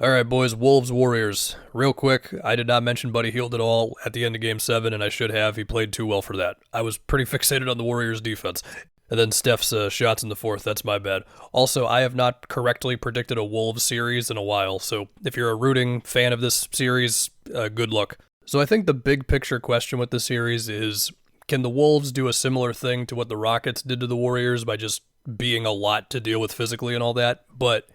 All right, boys, Wolves, Warriors. Real quick, I did not mention Buddy Hield at all at the end of Game 7, and I should have. He played too well for that. I was pretty fixated on the Warriors' defense. And then Steph's shots in the fourth, that's my bad. Also, I have not correctly predicted a Wolves series in a while, so if you're a rooting fan of this series, good luck. So I think the big picture question with this series is, can the Wolves do a similar thing to what the Rockets did to the Warriors by just being a lot to deal with physically and all that? But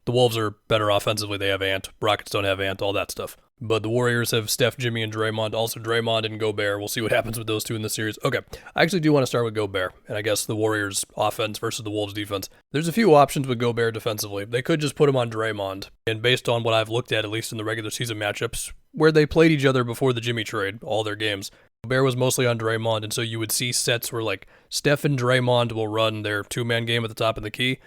the Wolves are better offensively. They have Ant. Rockets don't have Ant, all that stuff. But the Warriors have Steph, Jimmy, and Draymond. Also Draymond and Gobert. We'll see what happens with those two in the series. Okay, I actually do want to start with Gobert, and I guess the Warriors' offense versus the Wolves' defense. There's a few options with Gobert defensively. They could just put him on Draymond. And based on what I've looked at least in the regular season matchups, where they played each other before the Jimmy trade, all their games, Gobert was mostly on Draymond, and so you would see sets where like Steph and Draymond will run their two-man game at the top of the key,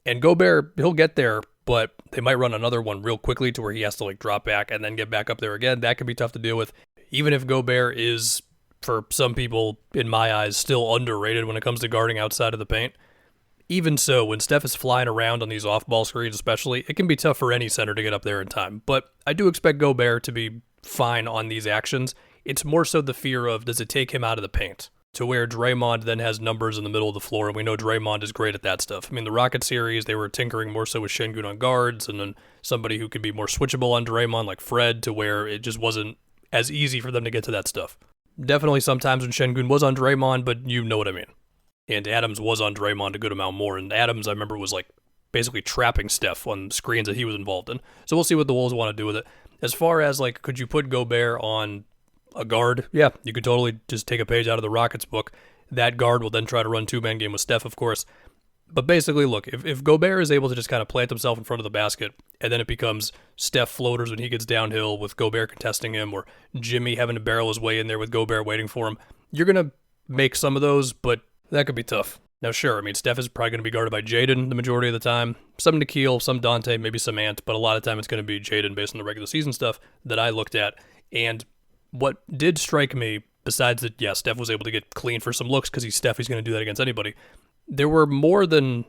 and Gobert, he'll get there, but they might run another one real quickly to where he has to like drop back and then get back up there again. That can be tough to deal with. Even if Gobert is, for some people, in my eyes, still underrated when it comes to guarding outside of the paint. Even so, when Steph is flying around on these off-ball screens especially, it can be tough for any center to get up there in time. But I do expect Gobert to be fine on these actions. It's more so the fear of, does it take him out of the paint? To where Draymond then has numbers in the middle of the floor, and we know Draymond is great at that stuff. I mean, the Rocket series, they were tinkering more so with Şengün on guards, and then somebody who could be more switchable on Draymond, like Fred, to where it just wasn't as easy for them to get to that stuff. Definitely sometimes when Şengün was on Draymond, but you know what I mean. And Adams was on Draymond a good amount more, and Adams, I remember, was like basically trapping Steph on screens that he was involved in. So we'll see what the Wolves want to do with it. As far as, like, could you put Gobert on a guard? Yeah, you could totally just take a page out of the Rockets book. That guard will then try to run two-man game with Steph, of course. But basically, look, if Gobert is able to just kind of plant himself in front of the basket, and then it becomes Steph floaters when he gets downhill with Gobert contesting him, or Jimmy having to barrel his way in there with Gobert waiting for him, you're going to make some of those, but that could be tough. Now, sure, I mean, Steph is probably going to be guarded by Jaden the majority of the time. Some Nikhil, some Dante, maybe some Ant, but a lot of time it's going to be Jaden based on the regular season stuff that I looked at. And what did strike me, besides that, yeah, Steph was able to get clean for some looks because he's Steph, he's going to do that against anybody. There were more than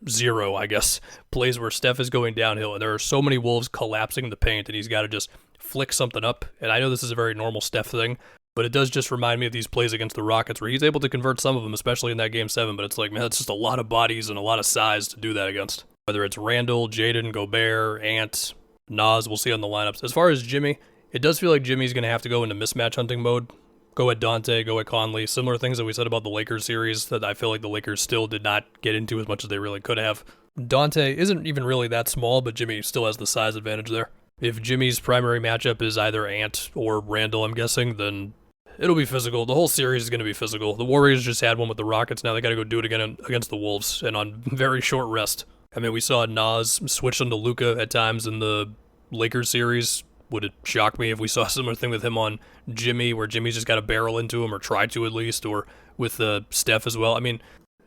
zero, I guess, plays where Steph is going downhill, and there are so many Wolves collapsing the paint, and he's got to just flick something up. And I know this is a very normal Steph thing, but it does just remind me of these plays against the Rockets where he's able to convert some of them, especially in that Game 7, but it's like, man, that's just a lot of bodies and a lot of size to do that against. Whether it's Randall, Jaden, Gobert, Ant, Nas, we'll see on the lineups. As far as Jimmy, it does feel like Jimmy's going to have to go into mismatch hunting mode. Go at Dante, go at Conley. Similar things that we said about the Lakers series that I feel like the Lakers still did not get into as much as they really could have. Dante isn't even really that small, but Jimmy still has the size advantage there. If Jimmy's primary matchup is either Ant or Randall, I'm guessing, then it'll be physical. The whole series is going to be physical. The Warriors just had one with the Rockets. Now they got to go do it again against the Wolves, and on very short rest. I mean, we saw Nas switch onto Luka at times in the Lakers series. Would it shock me if we saw a similar thing with him on Jimmy, where Jimmy's just got to barrel into him, or try to at least, or with Steph as well? I mean,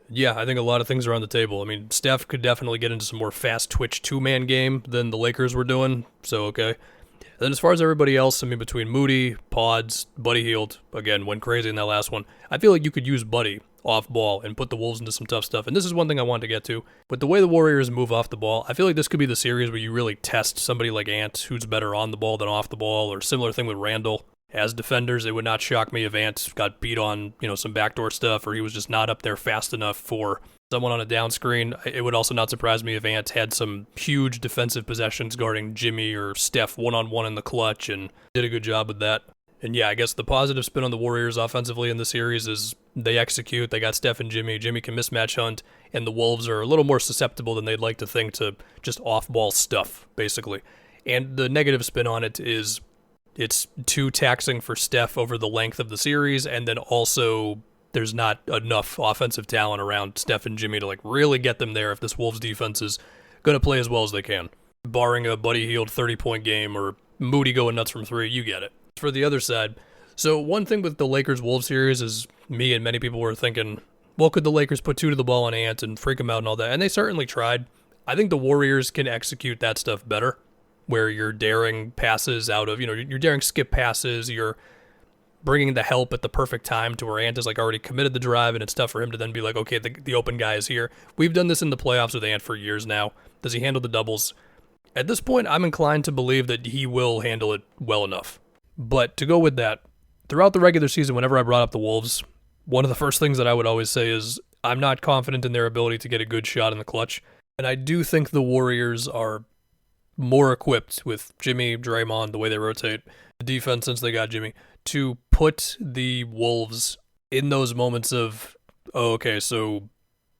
yeah, I think a lot of things are on the table. I mean, Steph could definitely get into some more fast-twitch two-man game than the Lakers were doing, so okay. Then as far as everybody else, I mean, between Moody, Pods, Buddy Hield, again, went crazy in that last one. I feel like you could use Buddy off ball and put the Wolves into some tough stuff. And this is one thing I wanted to get to. With the way the Warriors move off the ball, I feel like this could be the series where you really test somebody like Ant, who's better on the ball than off the ball, or similar thing with Randall. As defenders, it would not shock me if Ant got beat on, some backdoor stuff, or he was just not up there fast enough for someone on a down screen. It would also not surprise me if Ant had some huge defensive possessions guarding Jimmy or Steph one-on-one in the clutch and did a good job with that. And yeah, I guess the positive spin on the Warriors offensively in the series is they execute. They got Steph and Jimmy. Jimmy can mismatch hunt, and the Wolves are a little more susceptible than they'd like to think to just off-ball stuff, basically. And the negative spin on it is it's too taxing for Steph over the length of the series, and then also there's not enough offensive talent around Steph and Jimmy to like really get them there if this Wolves defense is going to play as well as they can. Barring a Buddy Hield 30-point game or Moody going nuts from three, you get it. For the other side, so one thing with the Lakers-Wolves series is me and many people were thinking, well, could the Lakers put two to the ball on Ant and freak him out and all that? And they certainly tried. I think the Warriors can execute that stuff better, where you're daring passes out of, you're daring skip passes, you're bringing the help at the perfect time to where Ant is like already committed the drive, and it's tough for him to then be like, okay, the open guy is here. We've done this in the playoffs with Ant for years now. Does he handle the doubles? At this point, I'm inclined to believe that he will handle it well enough. But to go with that, throughout the regular season, whenever I brought up the Wolves, one of the first things that I would always say is I'm not confident in their ability to get a good shot in the clutch. And I do think the Warriors are more equipped with Jimmy, Draymond, the way they rotate, the defense since they got Jimmy, to put the Wolves in those moments of, oh, okay, so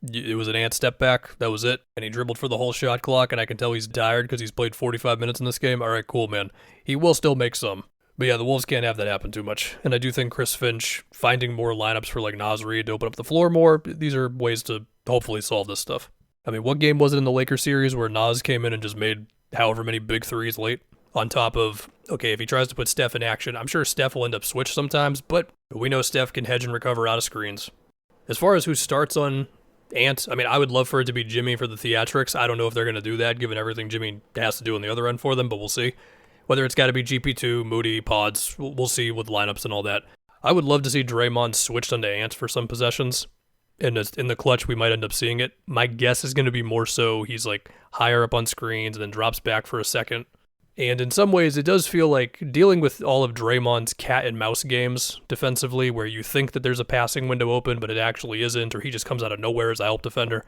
it was an Ant step back, that was it, and he dribbled for the whole shot clock, and I can tell he's tired because he's played 45 minutes in this game. All right, cool, man. He will still make some. But yeah, the Wolves can't have that happen too much. And I do think Chris Finch finding more lineups for like Naz Reid to open up the floor more, these are ways to hopefully solve this stuff. I mean, what game was it in the Lakers series where Naz came in and just made however many big threes late? On top of, okay, if he tries to put Steph in action, I'm sure Steph will end up switch sometimes, but we know Steph can hedge and recover out of screens. As far as who starts on Ant, I mean, I would love for it to be Jimmy for the theatrics. I don't know if they're going to do that, given everything Jimmy has to do on the other end for them, but we'll see. Whether it's got to be GP2, Moody, Pods, we'll see with lineups and all that. I would love to see Draymond switched onto Ant for some possessions. In the clutch, we might end up seeing it. My guess is going to be more so he's like higher up on screens and then drops back for a second. And in some ways, it does feel like dealing with all of Draymond's cat and mouse games defensively, where you think that there's a passing window open, but it actually isn't, or he just comes out of nowhere as a help defender.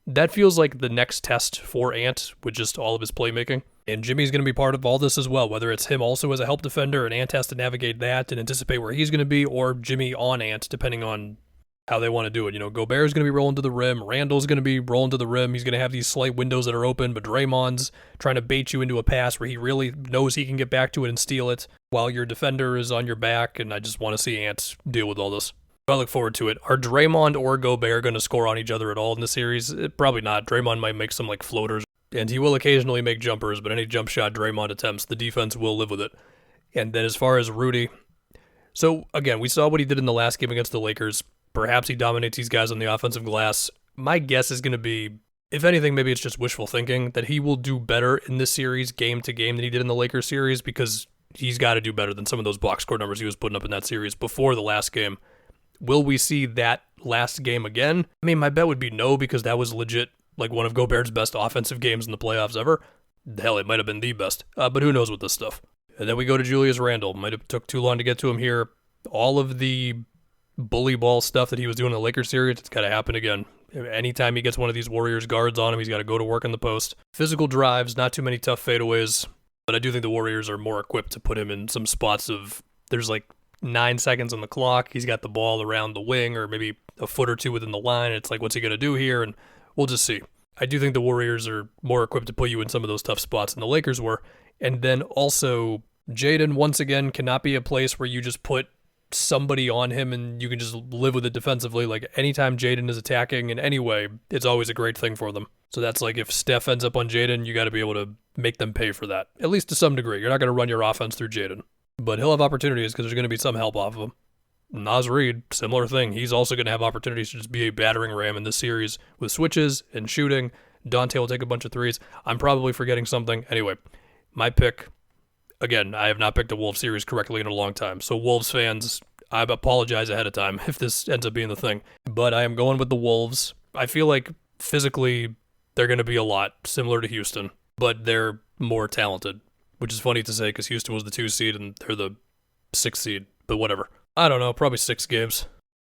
That feels like the next test for Ant with just all of his playmaking. And Jimmy's going to be part of all this as well, whether it's him also as a help defender and Ant has to navigate that and anticipate where he's going to be, or Jimmy on Ant, depending on how they want to do it. You know, Gobert's going to be rolling to the rim. Randall's going to be rolling to the rim. He's going to have these slight windows that are open, but Draymond's trying to bait you into a pass where he really knows he can get back to it and steal it while your defender is on your back, and I just want to see Ant deal with all this. I look forward to it. Are Draymond or Gobert going to score on each other at all in the series? Probably not. Draymond might make some like floaters, and he will occasionally make jumpers, but any jump shot Draymond attempts, the defense will live with it. And then as far as Rudy, so again, we saw what he did in the last game against the Lakers. Perhaps he dominates these guys on the offensive glass. My guess is going to be, if anything, maybe it's just wishful thinking, that he will do better in this series game to game than he did in the Lakers series, because he's got to do better than some of those box score numbers he was putting up in that series before the last game. Will we see that last game again? I mean, my bet would be no, because that was legit like one of Gobert's best offensive games in the playoffs ever. Hell, it might have been the best, but who knows with this stuff. And then we go to Julius Randle. Might have took too long to get to him here. All of the bully ball stuff that he was doing in the Lakers series, it's got to happen again. Anytime he gets one of these Warriors guards on him, he's got to go to work in the post. Physical drives, not too many tough fadeaways, but I do think the Warriors are more equipped to put him in some spots of, there's like 9 seconds on the clock, he's got the ball around the wing or maybe a foot or two within the line. It's like, what's he going to do here? And we'll just see. I do think the Warriors are more equipped to put you in some of those tough spots than the Lakers were. And then also, Jaden, once again, cannot be a place where you just put somebody on him and you can just live with it defensively. Like anytime Jaden is attacking in any way, it's always a great thing for them. So that's like if Steph ends up on Jaden, you got to be able to make them pay for that, at least to some degree. You're not going to run your offense through Jaden, but he'll have opportunities because there's going to be some help off of him. Naz Reid, similar thing. He's also going to have opportunities to just be a battering ram in this series with switches and shooting. Dante will take a bunch of threes. I'm probably forgetting something. Anyway, my pick. Again, I have not picked a Wolves series correctly in a long time, so Wolves fans, I apologize ahead of time if this ends up being the thing. But I am going with the Wolves. I feel like physically they're going to be a lot similar to Houston, but they're more talented, which is funny to say because Houston was the 2 seed and they're the 6 seed, but whatever. I don't know, probably 6 games.